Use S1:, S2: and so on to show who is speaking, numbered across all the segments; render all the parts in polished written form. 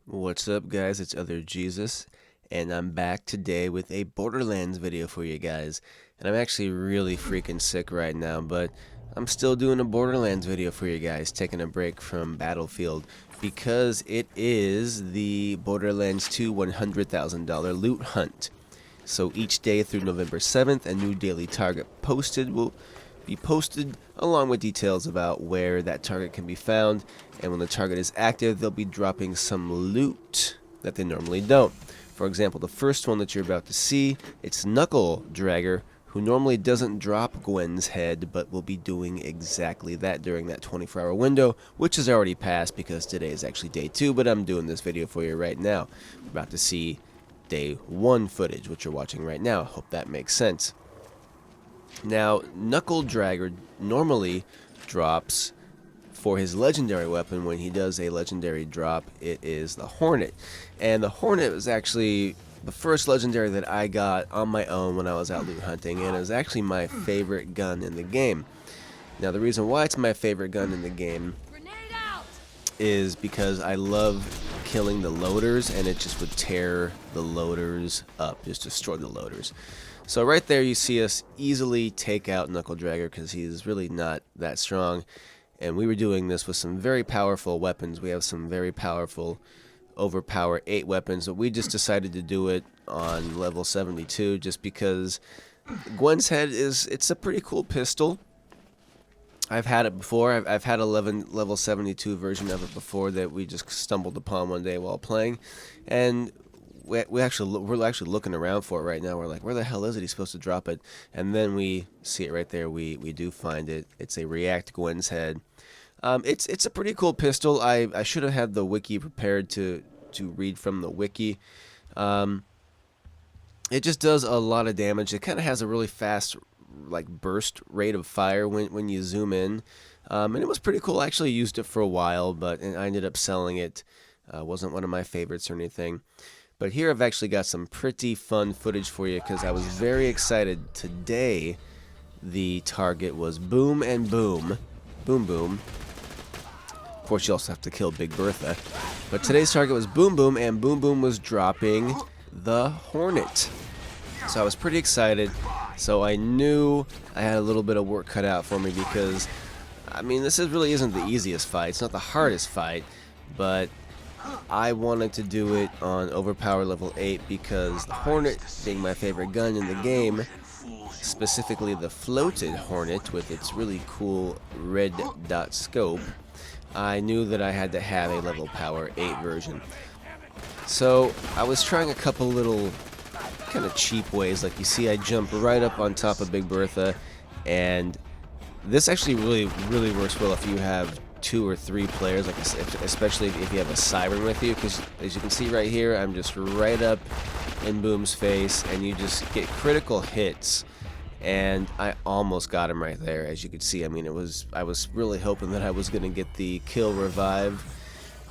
S1: What's up, guys? It's OtherJesus, and I'm back today with a Borderlands video for you guys. And I'm actually really freaking sick right now, but I'm still doing a Borderlands video for you guys, taking a break from Battlefield because it is the Borderlands 2 $100,000 loot hunt. So each day through November 7th, a new daily target will be posted along with details about where that target can be found, and when the target is active they'll be dropping some loot that they normally don't. For example, the first one that you're about to see, it's Knuckle Dragger, who normally doesn't drop Gwen's head but will be doing exactly that during that 24-hour window, which has already passed because today is actually day 2, but I'm doing this video for you right now. We're about to see day 1 footage, which you're watching right now. Hope that makes sense. Now, Knuckle Dragger normally drops for his legendary weapon. When he does a legendary drop, it is the Hornet. And the Hornet was actually the first legendary that I got on my own when I was out loot hunting, and it was actually my favorite gun in the game. Now, the reason why it's my favorite gun in the game is because I love killing the loaders, and it just would tear the loaders up, just destroy the loaders. So right there you see us easily take out Knuckle Dragger because he's really not that strong. And we were doing this with some very powerful weapons. We have some very powerful overpower 8 weapons, but we just decided to do it on level 72 just because Gwen's head it's a pretty cool pistol. I've had it before. I've had a level 72 version of it before that we just stumbled upon one day while playing, and we're actually looking around for it right now. We're like, where the hell is it? He's supposed to drop it, and then we see it right there. We do find it. It's a React Gwen's head. It's a pretty cool pistol. I should have had the wiki prepared to read from the wiki. It just does a lot of damage. It kind of has a really fast burst rate of fire when you zoom in, and it was pretty cool. I actually used it for a while, but I ended up selling it. Wasn't one of my favorites or anything. But here I've actually got some pretty fun footage for you because I was very excited. Today the target was Boom and Boom. Boom Boom. Of course you also have to kill Big Bertha. But today's target was Boom Boom, and Boom Boom was dropping the Hornet. So I was pretty excited. So I knew I had a little bit of work cut out for me because, I mean, this really isn't the easiest fight. It's not the hardest fight, but I wanted to do it on overpower level 8 because the Hornet, being my favorite gun in the game, specifically the floated Hornet with its really cool red dot scope, I knew that I had to have a level power 8 version. So I was trying a couple little kind of cheap ways. Like you see, I jump right up on top of Big Bertha, and this actually really works well if you have 2 or 3 players, especially if you have a siren with you, because as you can see right here, I'm just right up in Boom's face, and you just get critical hits, and I almost got him right there. As you can see, I mean, I was really hoping that I was going to get the kill revive,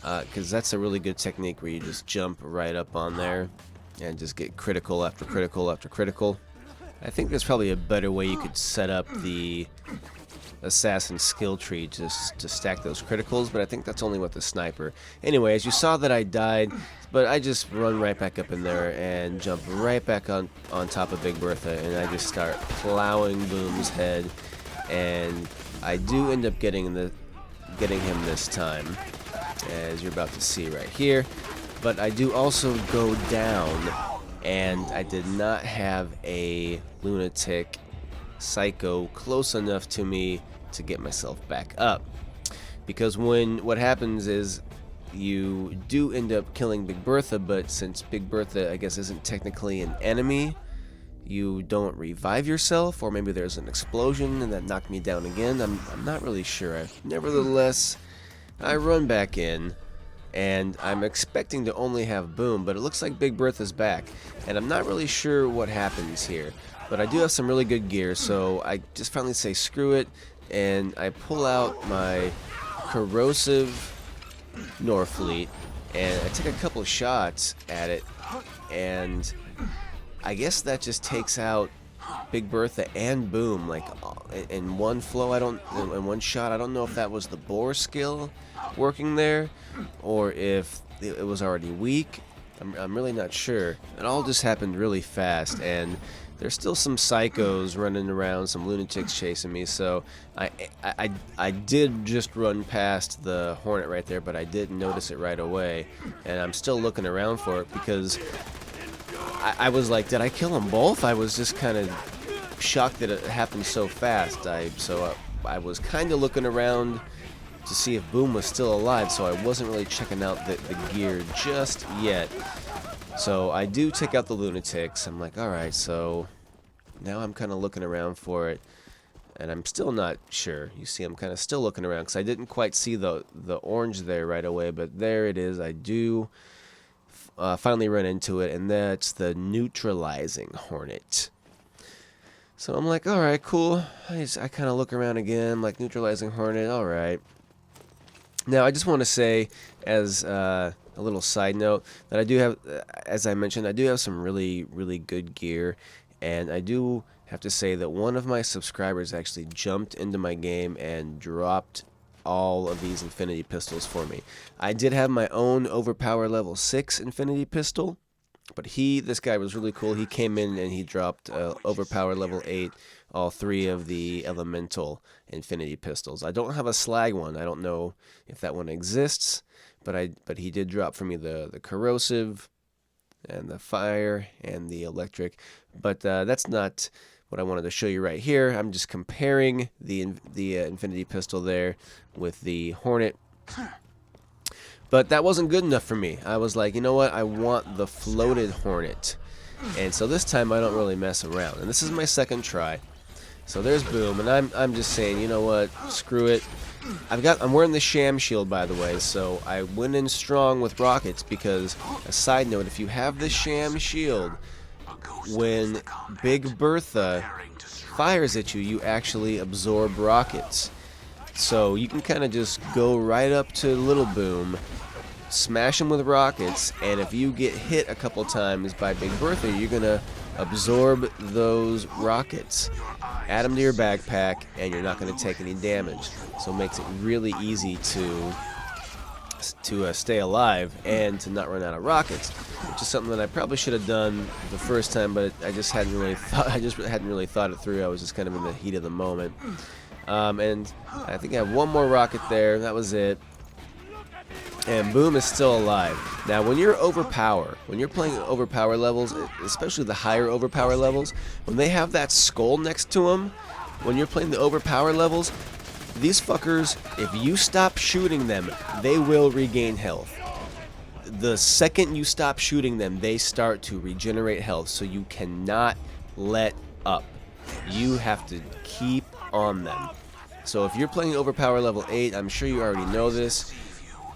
S1: because that's a really good technique where you just jump right up on there and just get critical after critical after critical. I think there's probably a better way you could set up the assassin skill tree just to stack those criticals, but I think that's only with the sniper. Anyway, as you saw that I died, but I just run right back up in there and jump right back on top of Big Bertha, and I just start plowing Boom's head, and I do end up getting him this time, as you're about to see right here. But I do also go down, and I did not have a lunatic psycho close enough to me to get myself back up, because what happens is you do end up killing Big Bertha, but since Big Bertha I guess isn't technically an enemy, you don't revive yourself, or maybe there's an explosion and that knocked me down again. I'm not really sure. Nevertheless, I run back in, and I'm expecting to only have Boom, but it looks like Big Bertha's back, and I'm not really sure what happens here. But I do have some really good gear, so I just finally say screw it, and I pull out my corrosive Norfleet, and I take a couple shots at it, and I guess that just takes out Big Bertha and Boom, like in one flow. In one shot. I don't know if that was the bore skill working there, or if it was already weak. I'm really not sure. It all just happened really fast, and there's still some psychos running around, some lunatics chasing me. So I did just run past the Hornet right there, but I didn't notice it right away, and I'm still looking around for it because I was like, did I kill them both? I was just kind of shocked that it happened so fast. I was kind of looking around to see if Boom was still alive, so I wasn't really checking out the gear just yet. So I do take out the lunatics. I'm like, alright, so now I'm kind of looking around for it, and I'm still not sure. You see, I'm kind of still looking around because I didn't quite see the orange there right away, but there it is. I do finally run into it, and that's the neutralizing Hornet. So I'm like, alright, cool. I kind of look around again. I'm like, neutralizing Hornet, alright. Now, I just want to say, as a little side note, that I do have, as I mentioned, I do have some really, really good gear, and I do have to say that one of my subscribers actually jumped into my game and dropped all of these infinity pistols for me. I did have my own overpower level 6 infinity pistol, but this guy was really cool. He came in and he dropped overpower level 8, all 3 of the elemental infinity pistols. I don't have a slag one. I don't know if that one exists, but he did drop for me the corrosive and the fire and the electric. But that's not what I wanted to show you right here. I'm just comparing the infinity pistol there with the Hornet. But that wasn't good enough for me. I was like, you know what? I want the floated Hornet. And so this time I don't really mess around. And this is my second try. So there's Boom, and I'm just saying, you know what? Screw it. I'm wearing the sham shield, by the way, so I went in strong with rockets because, a side note, if you have the sham shield, when Big Bertha fires at you, you actually absorb rockets. So you can kind of just go right up to Little Boom, smash him with rockets, and if you get hit a couple times by Big Bertha, you're going to absorb those rockets, add them to your backpack, and you're not going to take any damage. So it makes it really easy to stay alive and to not run out of rockets, which is something that I probably should have done the first time, but I just hadn't really thought it through. I was just kind of in the heat of the moment. And I think I have one more rocket there. That was it. And Boom is still alive. Now, when you're playing overpower levels, especially the higher overpower levels, when they have that skull next to them, when you're playing the overpower levels, these fuckers, if you stop shooting them, they will regain health. The second you stop shooting them, they start to regenerate health, so you cannot let up. You have to keep on them. So if you're playing overpower level 8, I'm sure you already know this,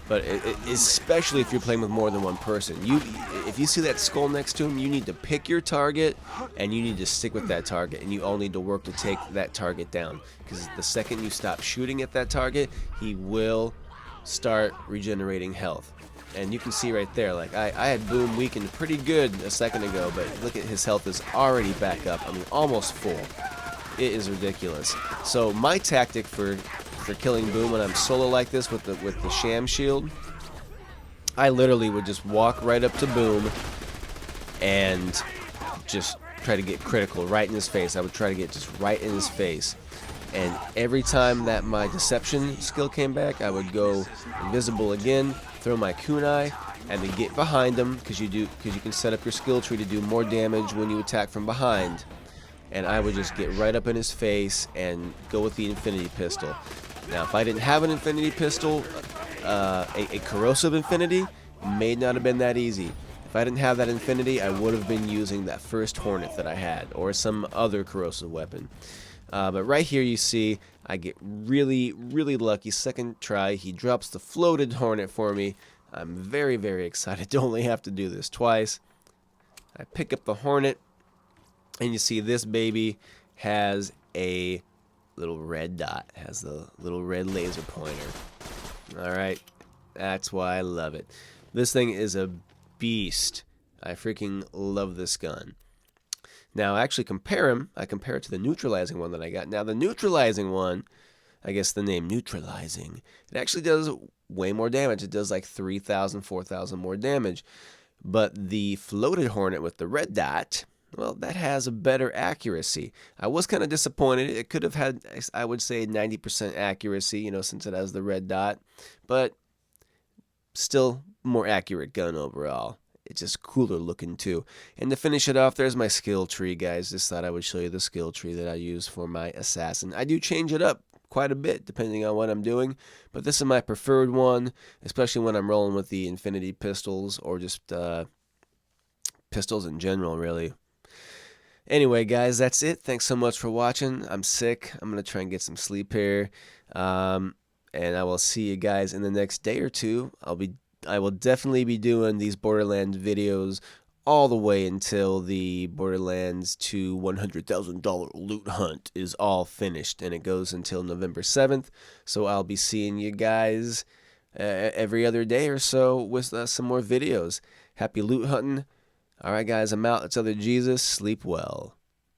S1: but especially if you're playing with more than one person. If you see that skull next to him, you need to pick your target, and you need to stick with that target, and you all need to work to take that target down. Because the second you stop shooting at that target, he will start regenerating health. And you can see right there, like I had Boom weakened pretty good a second ago, but look at his health is already back up. I mean, almost full. It is ridiculous. So my tactic for killing Boom when I'm solo like this with the sham shield, I literally would just walk right up to Boom and just try to get critical right in his face. I would try to get just right in his face. And every time that my deception skill came back, I would go invisible again, throw my kunai, and then get behind him because you can set up your skill tree to do more damage when you attack from behind. And I would just get right up in his face and go with the infinity pistol. Now, if I didn't have an infinity pistol, a corrosive infinity may not have been that easy. If I didn't have that infinity, I would have been using that first Hornet that I had, or some other corrosive weapon. But right here you see, I get really, really lucky. Second try, he drops the floated Hornet for me. I'm very, very excited to only have to do this twice. I pick up the Hornet, and you see this baby has a little red dot, has the little red laser pointer. Alright, that's why I love it. This thing is a beast. I freaking love this gun. Now, I actually compare them. I compare it to the neutralizing one that I got. Now, the neutralizing one, I guess the name neutralizing, it actually does way more damage. It does like 3,000, 4,000 more damage. But the floated Hornet with the red dot, well, that has a better accuracy. I was kind of disappointed. It could have had, I would say, 90% accuracy, you know, since it has the red dot. But still more accurate gun overall. It's just cooler looking too. And to finish it off, there's my skill tree, guys. Just thought I would show you the skill tree that I use for my assassin. I do change it up quite a bit depending on what I'm doing, but this is my preferred one, especially when I'm rolling with the infinity pistols or just pistols in general, really. Anyway, guys, that's it. Thanks so much for watching. I'm sick. I'm going to try and get some sleep here. And I will see you guys in the next day or two. I will definitely be doing these Borderlands videos all the way until the Borderlands 2 $100,000 loot hunt is all finished, and it goes until November 7th. So I'll be seeing you guys every other day or so with some more videos. Happy loot hunting. All right, guys, I'm out. It's OtherJesus. Sleep well.